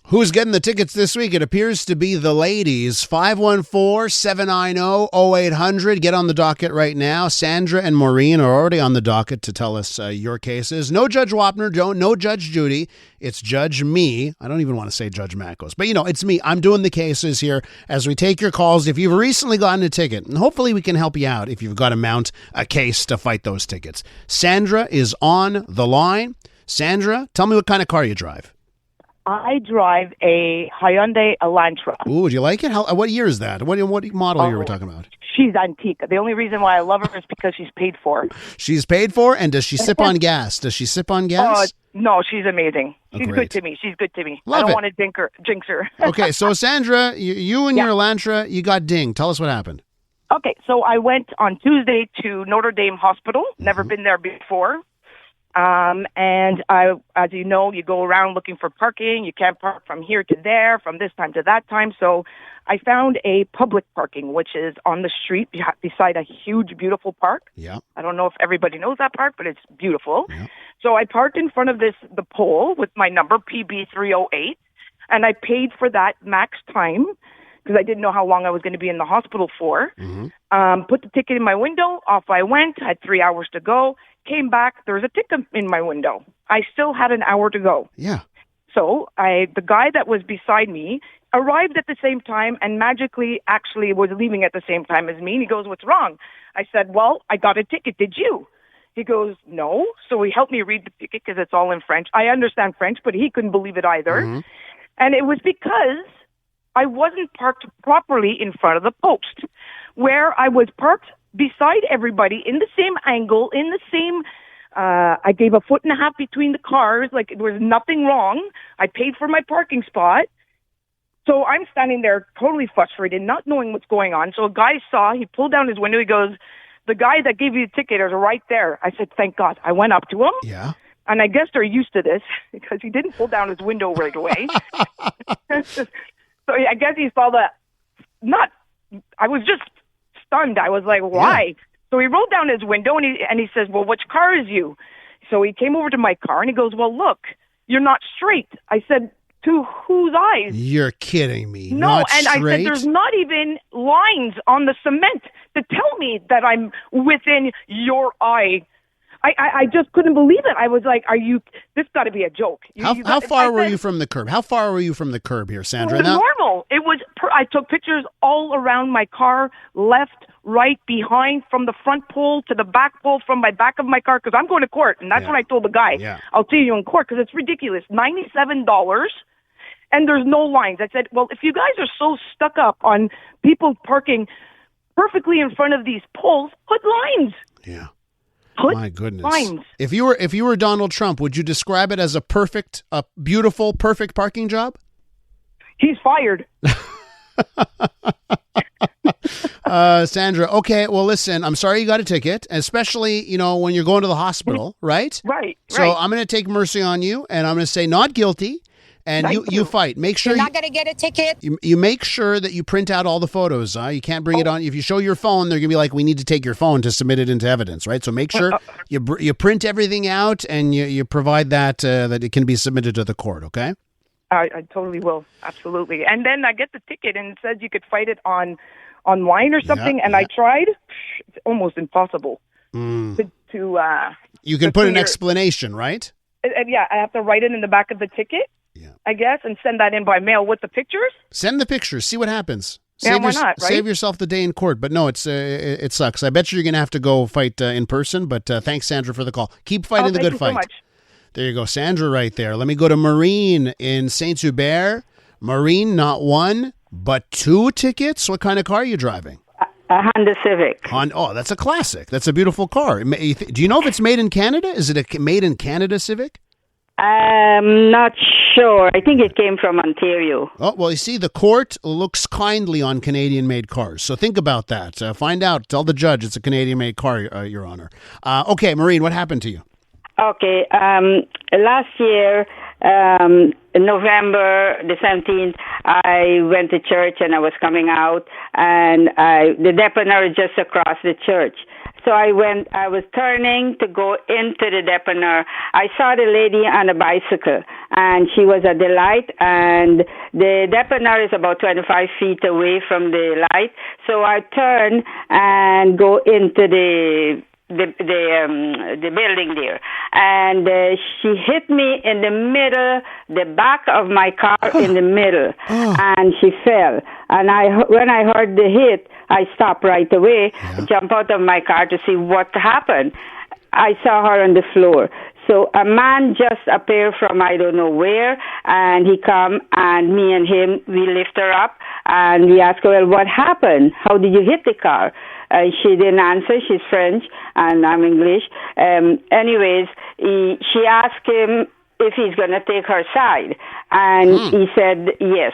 Who's getting the tickets this week? It appears to be the ladies. 514-790-0800. Get on the docket right now. Sandra and Maureen are already on the docket to tell us your cases. No Judge Wapner, no Judge Judy. It's Judge me. I don't even want to say Judge Makos, but it's me. I'm doing the cases here as we take your calls. If you've recently gotten a ticket, and hopefully we can help you out if you've got to mount a case to fight those tickets. Sandra is on the line. Sandra, tell me what kind of car you drive. I drive a Hyundai Elantra. Ooh, do you like it? What year is that? What model year are we talking about? She's antique. The only reason why I love her is because she's paid for. She's paid for? And does she sip on gas? No, she's amazing. She's good to me. I don't want to jinx her. Okay, so Sandra, you and your Elantra, you got dinged. Tell us what happened. Okay, so I went on Tuesday to Notre Dame Hospital. Never been there before. And I, as you know, you go around looking for parking. You can't park from here to there, from this time to that time. So I found a public parking, which is on the street beside a huge, beautiful park. Yeah. I don't know if everybody knows that park, but it's beautiful. Yeah. So I parked in front of the pole with my number, PB308, and I paid for that max time because I didn't know how long I was going to be in the hospital for. Put the ticket in my window. Off I went. Had 3 hours to go. Came back, there was a ticket in my window. I still had an hour to go. Yeah. So the guy that was beside me arrived at the same time and magically actually was leaving at the same time as me. And he goes, "What's wrong?" I said, "Well, I got a ticket. Did you?" He goes, "No." So he helped me read the ticket because it's all in French. I understand French, but he couldn't believe it either. And it was because I wasn't parked properly in front of the post, where I was parked beside everybody in the same angle, in the same, I gave a 1.5 feet between the cars, like there was nothing wrong. I paid for my parking spot. So I'm standing there totally frustrated, not knowing what's going on. So a guy he pulled down his window, he goes, "The guy that gave you the ticket is right there." I said, "Thank God." I went up to him. Yeah. And I guess they're used to this because he didn't pull down his window right away. So I guess he saw I was just stunned. I was like, "Why?" Yeah. So he rolled down his window and he says, "Well, which car is you?" So he came over to my car and he goes, "Well, look, you're not straight." I said, "To whose eyes?" You're kidding me. No, not and straight? I said, "There's not even lines on the cement to tell me that I'm within your eye." I just couldn't believe it. I was like, this got to be a joke. How far were you from the curb? How far were you from the curb here, Sandra? It was normal. It was, I took pictures all around my car, left, right, behind, from the front pole to the back pole, from my back of my car, because I'm going to court. And that's what I told the guy. Yeah. "I'll see you in court," because it's ridiculous. $97. And there's no lines. I said, "Well, if you guys are so stuck up on people parking perfectly in front of these poles, put lines." Yeah. My goodness. Lines. If you were Donald Trump, would you describe it as a beautiful, perfect parking job? He's fired. Sandra, okay, well, listen, I'm sorry you got a ticket, especially, when you're going to the hospital, right? Right. So I'm going to take mercy on you, and I'm going to say not guilty. And you fight. Make sure you're not going to get a ticket. You make sure that you print out all the photos. You can't bring it on. If you show your phone, they're going to be like, "We need to take your phone to submit it into evidence," right? So make sure you print everything out and you provide that it can be submitted to the court. Okay. I totally will. Absolutely. And then I get the ticket and it says you could fight it online or something. I tried. It's almost impossible to you can put an explanation, right? Yeah, I have to write it in the back of the ticket. Yeah. I guess, and send that in by mail with the pictures. Send the pictures. See what happens. Why not, right? Save yourself the day in court. But no, it sucks. I bet you're going to have to go fight in person. But thanks, Sandra, for the call. Keep fighting the good fight. Thank you so much. There you go, Sandra, right there. Let me go to Maureen in Saint-Hubert. Maureen, not one, but 2 tickets. What kind of car are you driving? A Honda Civic. Oh, that's a classic. That's a beautiful car. Do you know if it's made in Canada? Is it a made in Canada Civic? I'm not sure. I think it came from Ontario. Oh, well, you see, the court looks kindly on Canadian-made cars. So think about that. Find out. Tell the judge it's a Canadian-made car, Your Honor. Okay, Maureen, what happened to you? Okay. Last year, November the 17th, I went to church and I was coming out, and the depot just across the church. So I was turning to go into the depanneur. I saw the lady on a bicycle, and she was at the light, and the depanneur is about 25 feet away from the light. So I turn and go into the building there, and she hit me in the middle, the back of my car in the middle, and she fell. And when I heard the hit, I stopped right away, jumped out of my car to see what happened. I saw her on the floor. So a man just appeared from I don't know where, and he come, and me and him, we lift her up, and we ask her, well, what happened? How did you hit the car? She didn't answer. She's French, and I'm English. Anyways, she asked him if he's going to take her side, and he said yes.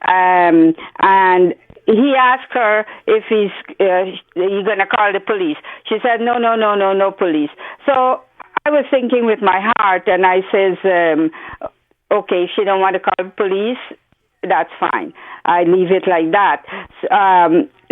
And he asked her if he's going to call the police. She said, no police. So I was thinking with my heart, and I says, okay, if she don't want to call the police, that's fine. I leave it like that.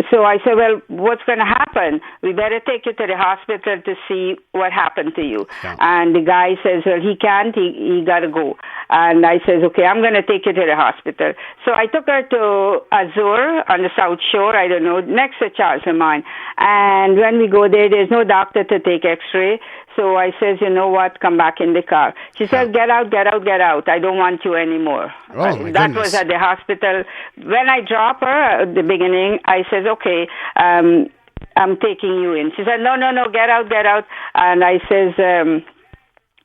So I said, well, what's going to happen? We better take you to the hospital to see what happened to you. Yeah. And the guy says, well, he can't. He got to go. And I says, okay, I'm going to take you to the hospital. So I took her to Azure on the South Shore, I don't know, next to Charles Lemon. And when we go there, there's no doctor to take x-ray. So I says, you know what, come back in the car. She says, get out. I don't want you anymore. That was at the hospital. When I drop her at the beginning, I says, okay, I'm taking you in. She said, no, get out. And I says,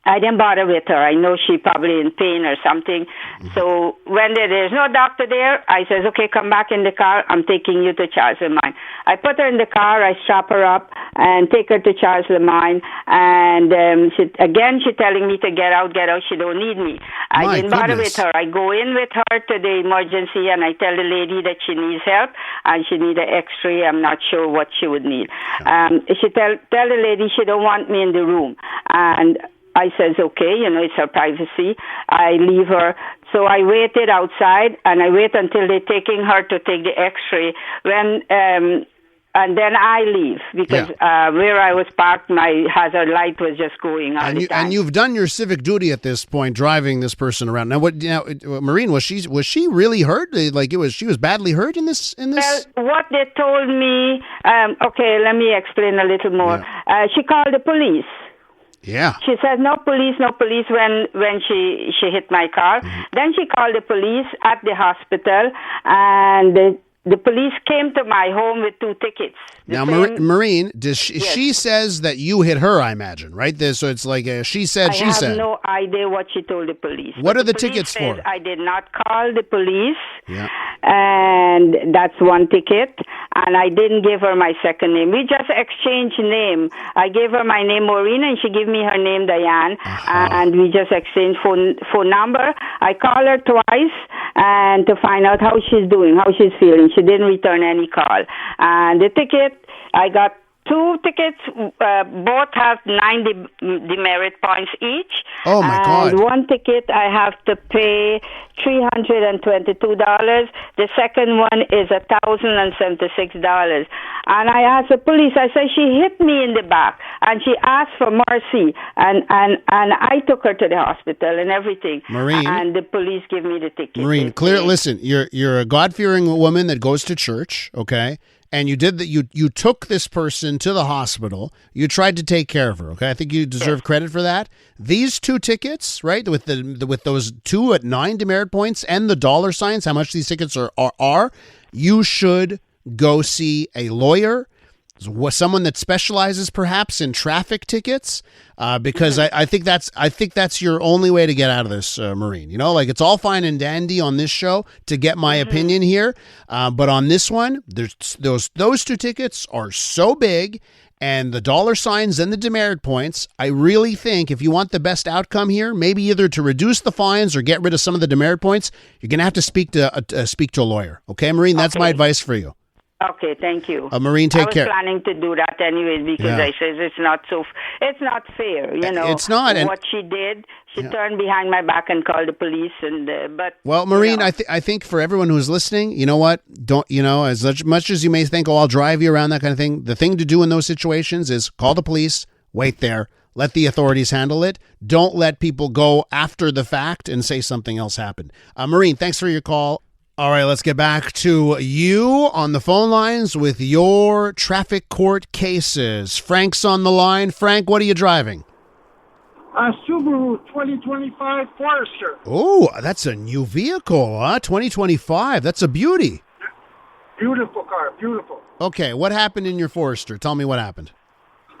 I didn't bother with her. I know she probably in pain or something. Mm-hmm. So when there's no doctor there, I says, okay, come back in the car. I'm taking you to Charles Lemon. I put her in the car. I strap her up and take her to Charles Lemon. And she telling me to get out. She don't need me. I didn't bother with her. I go in with her to the emergency, and I tell the lady that she needs help and she need an x-ray. I'm not sure what she would need. She tell the lady she don't want me in the room. And I says, okay, it's her privacy. I leave her. So I waited outside, and I wait until they're taking her to take the x-ray. And then I leave because where I was parked, my hazard light was just going on. And you've done your civic duty at this point, driving this person around. Now, Maureen, was she really hurt? She was badly hurt in this? Well, what they told me. Okay, let me explain a little more. Yeah. She called the police. Yeah. She said, no police when she hit my car. Mm-hmm. Then she called the police at the hospital, and the police came to my home with 2 tickets. Now, Maureen, she says that you hit her, I imagine, right? So it's like she said. I have no idea what she told the police. What are the tickets for? I did not call the police, and that's 1 ticket. And I didn't give her my second name. We just exchanged name. I gave her my name, Maureen, and she gave me her name, Diane. And we just exchanged phone number. I called her twice and to find out how she's doing, how she's feeling. She didn't return any call. And the ticket, I got 2 tickets, both have 90 demerit points each. Oh, my God. And 1 ticket, I have to pay $322. The second one is $1,076. And I asked the police, I said, she hit me in the back, and she asked for mercy. And I took her to the hospital and everything. Maureen. And the police give me the ticket. Maureen, listen, you're a God-fearing woman that goes to church, okay? And you did that. You took this person to the hospital. You tried to take care of her. Okay, I think you deserve credit for that. These 2 tickets, right, with those 2 at 9 demerit points and the dollar signs, how much these tickets are, you should go see a lawyer, someone that specializes perhaps in traffic tickets, because I think that's your only way to get out of this, Maureen. It's all fine and dandy on this show to get my opinion here, but on this one, those 2 tickets are so big, and the dollar signs and the demerit points. I really think if you want the best outcome here, maybe either to reduce the fines or get rid of some of the demerit points, you're going to have to speak to a lawyer. Okay, Maureen, that's my advice for you. Okay, thank you. Maureen, take care. I was planning to do that anyways because I says it's not fair, you know. It's not. What she did, she turned behind my back and called the police. Well, Maureen, I think for everyone who's listening, you know what? As much as you may think, I'll drive you around, that kind of thing. The thing to do in those situations is call the police, wait there, let the authorities handle it. Don't let people go after the fact and say something else happened. Maureen, thanks for your call. All right, let's get back to you on the phone lines with your traffic court cases. Frank's on the line. Frank, what are you driving? A Subaru 2025 Forester. Oh, that's a new vehicle, huh? 2025. That's a beauty. Beautiful car, beautiful. Okay, what happened in your Forester? Tell me what happened.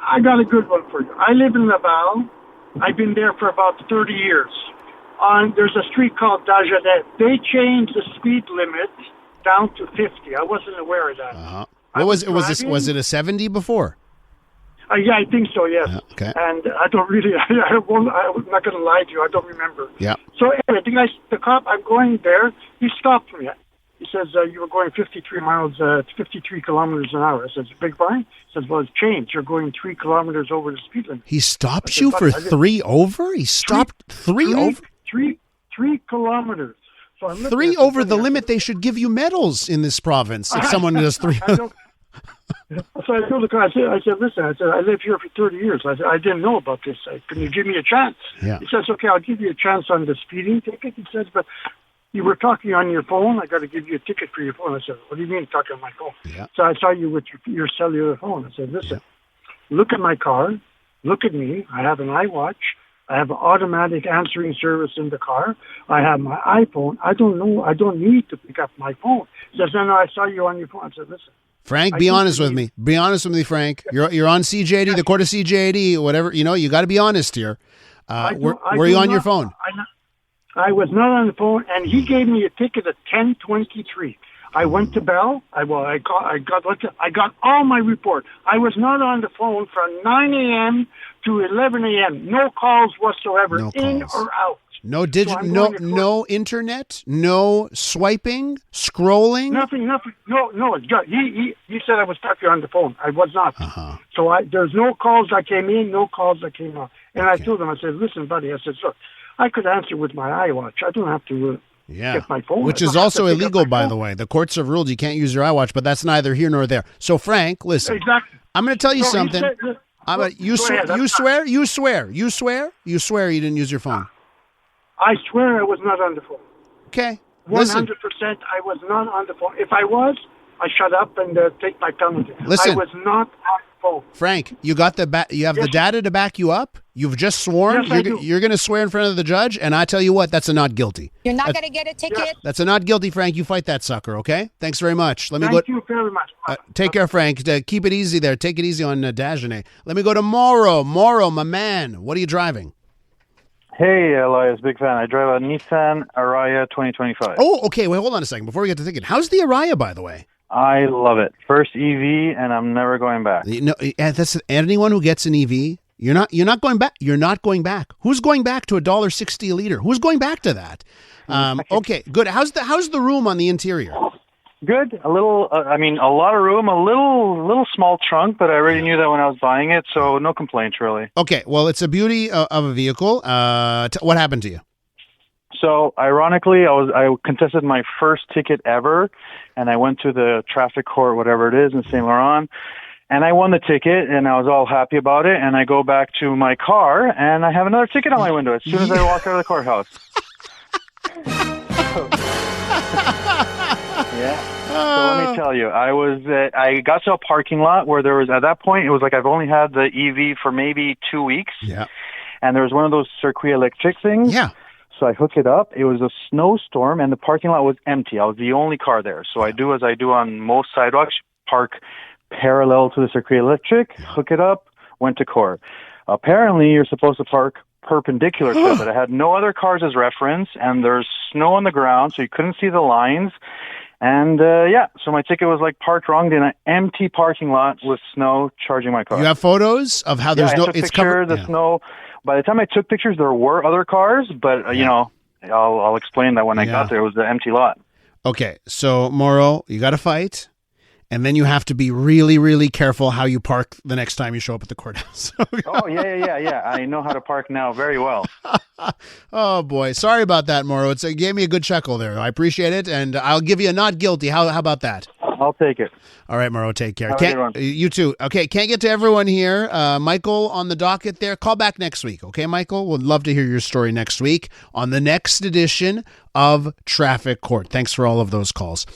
I got a good one for you. I live in Laval. I've been there for about 30 years. There's a street called CJAD. They changed the speed limit down to 50. I wasn't aware of that. Uh-huh. Was it a 70 before? Yeah, I think so, yes. Yeah, okay. And I don't really, I'm not going to lie to you, I don't remember. Yeah. So anyway, the cop, I'm going there, he stopped me. He says, you were going 53 kilometers an hour. I says, big fine? He says, well, it's changed. You're going 3 kilometers over the speed limit. He stopped you for 3 over? He stopped 3 over? 3 kilometers. So I'm 3 over the limit. They should give you medals in this province if someone does 3. So I told the guy, I said, listen, I live here for 30 years. I said, I didn't know about this. Can you give me a chance? Yeah. He says, okay, I'll give you a chance on the speeding ticket. He says, but you were talking on your phone. I got to give you a ticket for your phone. I said, what do you mean talking on my phone? Yeah. So I saw you with your cellular phone. I said, listen, look at my car. Look at me. I have an iWatch. I have an automatic answering service in the car. I have my iPhone. I don't know. I don't need to pick up my phone. He says, no, I saw you on your phone. I said, listen. Frank, be honest with me. Be honest with me, Frank. You're on CJAD, the court of CJAD, whatever. You got to be honest here. Were you on your phone? I was not on the phone, and he gave me a ticket at 10:23. I went to Bell. I got all my report. I was not on the phone from 9 a.m. to 11 a.m. No calls whatsoever, in or out. No no internet, no swiping, scrolling. Nothing. No. He said I was talking on the phone. I was not. Uh-huh. So there's no calls that came in, no calls that came out. And I told him, I said, listen, buddy. I said, look, I could answer with my iWatch. I don't have to get my phone. Which is also illegal, by the way. The courts have ruled you can't use your iWatch, but that's neither here nor there. So, Frank, listen. Exactly. I'm going to tell you something. You swear you didn't use your phone. I swear I was not on the phone. Okay. 100% I was not on the phone. If I was, I shut up and take my penalty. Listen. I was not on the phone. Frank, you got you have the data to back you up. You've just sworn. Yes, I do. You're going to swear in front of the judge, and I tell you what, that's a not guilty. You're not going to get a ticket? Yes. That's a not guilty, Frank. You fight that sucker, okay? Thanks very much. Thank you very much. Take care, Frank. Keep it easy there. Take it easy on Dagenet. Let me go to Mauro. Mauro, my man, what are you driving? Hey, Elias, big fan. I drive a Nissan Ariya 2025. Oh, okay. Wait, hold on a second. Before we get to thinking, how's the Ariya, by the way? I love it. First EV, and I'm never going back. That's anyone who gets an EV. You're not going back. You're not going back. Who's going back to $1.60 a liter? Who's going back to that? Okay, good. How's the room on the interior? Good. A little. A lot of room. A little small trunk, but I already knew that when I was buying it, so no complaints really. Okay. Well, it's a beauty of a vehicle. What happened to you? So, ironically, I contested my first ticket ever, and I went to the traffic court, whatever it is, in Saint Laurent, and I won the ticket, and I was all happy about it. And I go back to my car, and I have another ticket on my window as soon as I walk out of the courthouse. Yeah. So let me tell you, I got to a parking lot where there was, at that point, it was like I've only had the EV for maybe 2 weeks. Yeah. And there was one of those circuit electric things. Yeah. So I hooked it up. It was a snowstorm, and the parking lot was empty. I was the only car there. So I do as I do on most sidewalks, park parallel to the circuit electric, hook it up, went to court. Apparently, you're supposed to park perpendicular to it, but I had no other cars as reference, and there's snow on the ground, so you couldn't see the lines. And, so my ticket was parked wrong in an empty parking lot with snow charging my car. You have photos of how there's it's covered. The snow. By the time I took pictures, there were other cars, but, I'll explain that when I got there, it was the empty lot. Okay, so, Mauro, you got to fight. And then you have to be really, really careful how you park the next time you show up at the courthouse. Oh, yeah. I know how to park now very well. Oh, boy. Sorry about that, Mauro. It gave me a good chuckle there. I appreciate it, and I'll give you a not guilty. How about that? I'll take it. All right, Mauro, take care. Have a good one. You too. Okay, can't get to everyone here. Michael on the docket there. Call back next week, okay, Michael? We'd love to hear your story next week on the next edition of Traffic Court. Thanks for all of those calls.